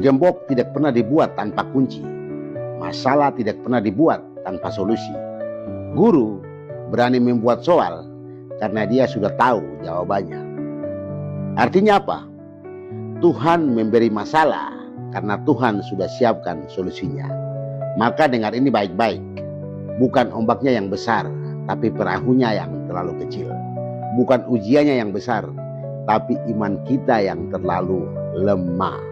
Gembok tidak pernah dibuat tanpa kunci. Masalah tidak pernah dibuat tanpa solusi. Guru berani membuat soal karena dia sudah tahu jawabannya. Artinya apa? Tuhan memberi masalah karena Tuhan sudah siapkan solusinya. Maka dengar ini baik-baik. Bukan ombaknya yang besar, tapi perahunya yang terlalu kecil. Bukan ujiannya yang besar, tapi iman kita yang terlalu lemah.